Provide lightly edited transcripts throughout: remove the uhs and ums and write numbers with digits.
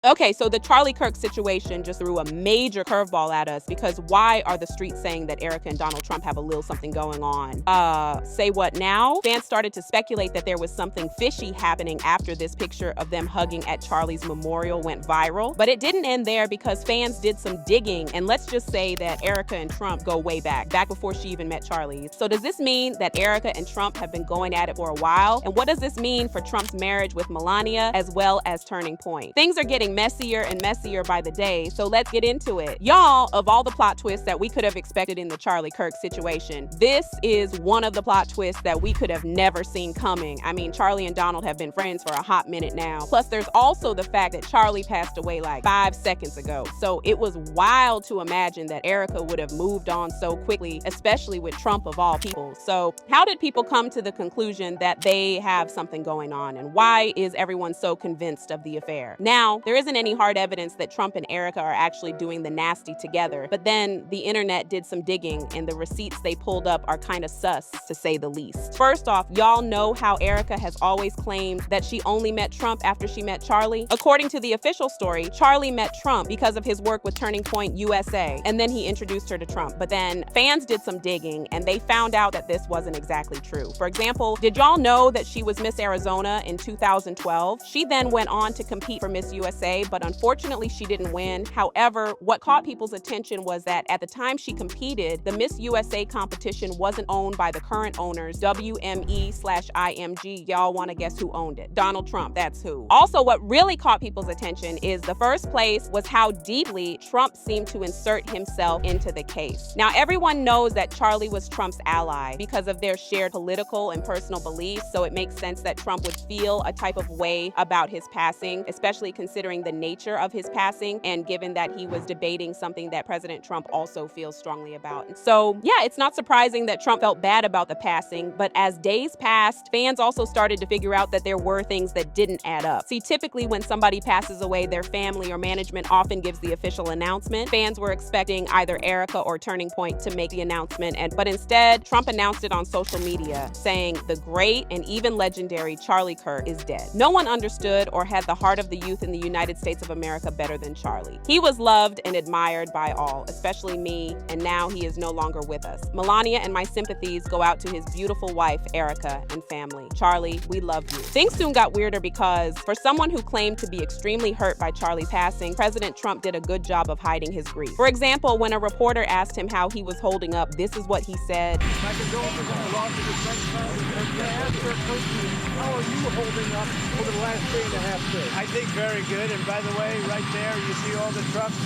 Okay, so the Charlie Kirk situation just threw a major curveball at us because why are the streets saying that Erika and Donald Trump have a little something going on? Say what now? Fans started to speculate that there was something fishy happening after this picture of them hugging at Charlie's memorial went viral. But it didn't end there because fans did some digging, and let's just say that Erika and Trump go way back before she even met Charlie. So does this mean that Erika and Trump have been going at it for a while? And what does this mean for Trump's marriage with Melania as well as Turning Point? Things are getting messier and messier by the day, so let's get into it. Y'all, of all the plot twists that we could have expected in the Charlie Kirk situation, this is one of the plot twists that we could have never seen coming. I mean, Charlie and Donald have been friends for a hot minute now. Plus, there's also the fact that Charlie passed away like 5 seconds ago. So it was wild to imagine that Erika would have moved on so quickly, especially with Trump of all people. So how did people come to the conclusion that they have something going on, and why is everyone so convinced of the affair? Now, there isn't any hard evidence that Trump and Erika are actually doing the nasty together, but then the internet did some digging and the receipts they pulled up are kind of sus, to say the least. First off, y'all know how Erika has always claimed that she only met Trump after she met Charlie? According to the official story, Charlie met Trump because of his work with Turning Point USA, and then he introduced her to Trump. But then fans did some digging and they found out that this wasn't exactly true. For example, did y'all know that she was Miss Arizona in 2012? She then went on to compete for Miss USA, but unfortunately she didn't win. However, what caught people's attention was that at the time she competed, the Miss USA competition wasn't owned by the current owners, WME/IMG. Y'all want to guess who owned it? Donald Trump, that's who. Also, what really caught people's attention is the first place was how deeply Trump seemed to insert himself into the case. Now, everyone knows that Charlie was Trump's ally because of their shared political and personal beliefs, so it makes sense that Trump would feel a type of way about his passing, especially considering the nature of his passing and given that he was debating something that President Trump also feels strongly about. And so, yeah, it's not surprising that Trump felt bad about the passing, but as days passed, fans also started to figure out that there were things that didn't add up. See, typically when somebody passes away, their family or management often gives the official announcement. Fans were expecting either Erika or Turning Point to make the announcement, but instead, Trump announced it on social media, saying the great and even legendary Charlie Kirk is dead. No one understood or had the heart of the youth in the United States of America better than Charlie. He was loved and admired by all, especially me, and now he is no longer with us. Melania and my sympathies go out to his beautiful wife, Erika, and family. Charlie, we love you. Things soon got weirder because for someone who claimed to be extremely hurt by Charlie's passing, President Trump did a good job of hiding his grief. For example, when a reporter asked him how he was holding up, this is what he said. My condolences on the loss of your friend Charlie. And I asked her personally, how are you holding up over the last 3.5 days? I think very good. And by the way, right there, you see all the trucks.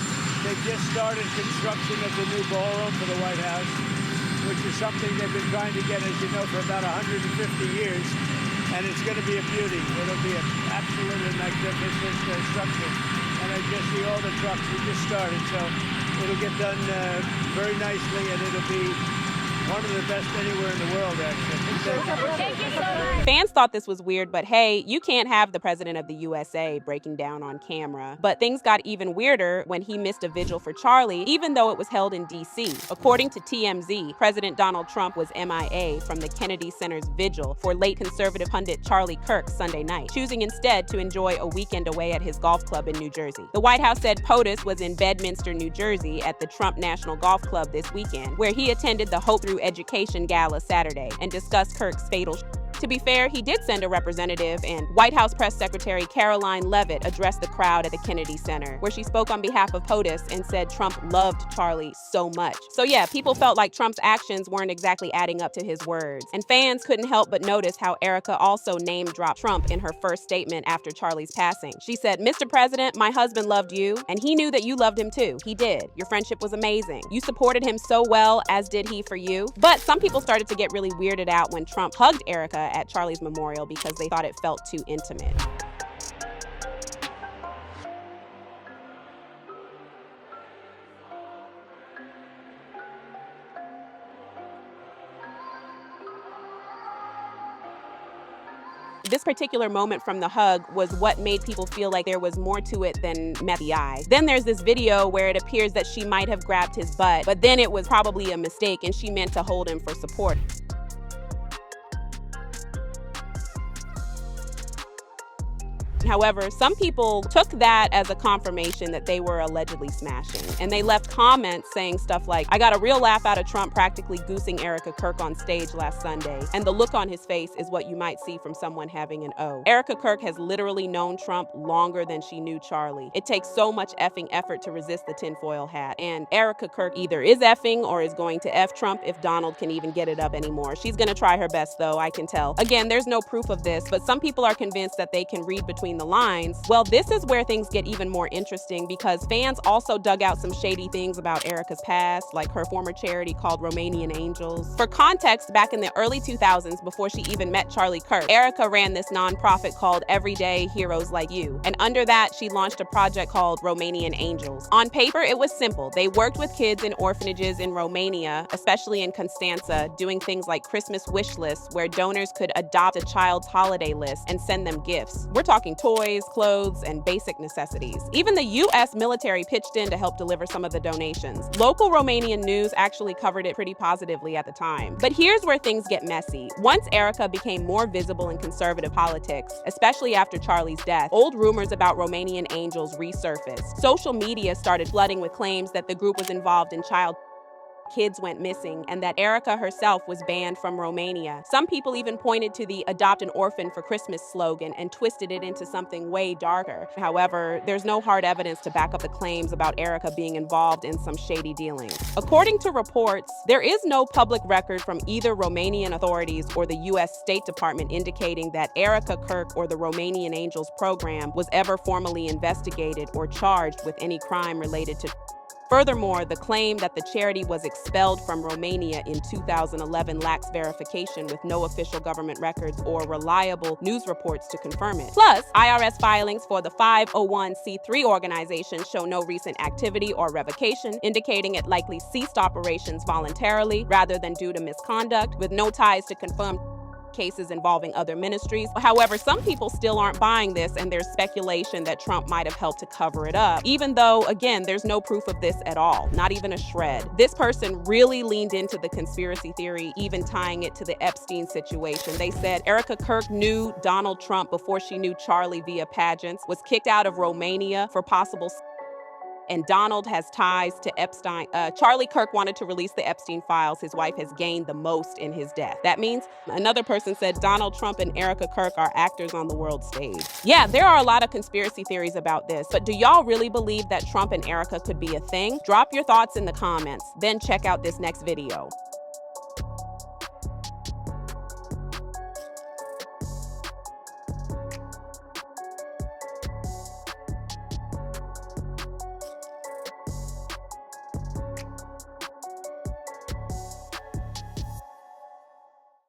They've just started construction of the new ballroom for the White House, which is something they've been trying to get, as you know, for about 150 years. And it's going to be a beauty. It'll be an absolutely magnificent structure. And I just see all the trucks. We just started, so it'll get done very nicely, and it'll be one of the best anywhere in the world, actually. Thank you so much. Fans thought this was weird, but hey, you can't have the president of the USA breaking down on camera. But things got even weirder when he missed a vigil for Charlie, even though it was held in D.C. According to TMZ, President Donald Trump was MIA from the Kennedy Center's vigil for late conservative pundit Charlie Kirk Sunday night, choosing instead to enjoy a weekend away at his golf club in New Jersey. The White House said POTUS was in Bedminster, New Jersey at the Trump National Golf Club this weekend, where he attended the Hope Through Education Gala Saturday and discussed Kirk's fatal. To be fair, he did send a representative, and White House Press Secretary Caroline Leavitt addressed the crowd at the Kennedy Center, where she spoke on behalf of POTUS and said Trump loved Charlie so much. So yeah, people felt like Trump's actions weren't exactly adding up to his words. And fans couldn't help but notice how Erika also name-dropped Trump in her first statement after Charlie's passing. She said, "Mr. President, my husband loved you, and he knew that you loved him too. He did. Your friendship was amazing. You supported him so well, as did he for you." But some people started to get really weirded out when Trump hugged Erika at Charlie's memorial because they thought it felt too intimate. This particular moment from the hug was what made people feel like there was more to it than met the eye. Then there's this video where it appears that she might have grabbed his butt, but then it was probably a mistake and she meant to hold him for support. However, some people took that as a confirmation that they were allegedly smashing, and they left comments saying stuff like, "I got a real laugh out of Trump practically goosing Erika Kirk on stage last Sunday, and the look on his face is what you might see from someone having an O." Erika Kirk has literally known Trump longer than she knew Charlie. It takes so much effing effort to resist the tinfoil hat, and Erika Kirk either is effing or is going to F Trump if Donald can even get it up anymore. She's gonna try her best though, I can tell. Again, there's no proof of this, but some people are convinced that they can read between the lines. Well, this is where things get even more interesting because fans also dug out some shady things about Erika's past, like her former charity called Romanian Angels. For context, back in the early 2000s, before she even met Charlie Kirk, Erika ran this nonprofit called Everyday Heroes Like You, and under that, she launched a project called Romanian Angels. On paper, it was simple. They worked with kids in orphanages in Romania, especially in Constanța, doing things like Christmas wish lists where donors could adopt a child's holiday list and send them gifts. We're talking toys, clothes, and basic necessities. Even the US military pitched in to help deliver some of the donations. Local Romanian news actually covered it pretty positively at the time. But here's where things get messy. Once Erika became more visible in conservative politics, especially after Charlie's death, old rumors about Romanian Angels resurfaced. Social media started flooding with claims that the group was involved in child kids went missing, and that Erika herself was banned from Romania. Some people even pointed to the "Adopt an Orphan for Christmas" slogan and twisted it into something way darker. However, there's no hard evidence to back up the claims about Erika being involved in some shady dealings. According to reports, there is no public record from either Romanian authorities or the US State Department indicating that Erika Kirk or the Romanian Angels program was ever formally investigated or charged with any crime related to. Furthermore, the claim that the charity was expelled from Romania in 2011 lacks verification with no official government records or reliable news reports to confirm it. Plus, IRS filings for the 501c3 organization show no recent activity or revocation, indicating it likely ceased operations voluntarily rather than due to misconduct, with no ties to confirmed cases involving other ministries. However, some people still aren't buying this, and there's speculation that Trump might have helped to cover it up, even though, again, there's no proof of this at all, not even a shred. This person really leaned into the conspiracy theory, even tying it to the Epstein situation. They said Erika Kirk knew Donald Trump before she knew Charlie via pageants, was kicked out of Romania for possible, and Donald has ties to Epstein. Charlie Kirk wanted to release the Epstein files. His wife has gained the most in his death. That means, another person said, Donald Trump and Erika Kirk are actors on the world stage. Yeah, there are a lot of conspiracy theories about this, but do y'all really believe that Trump and Erika could be a thing? Drop your thoughts in the comments, then check out this next video.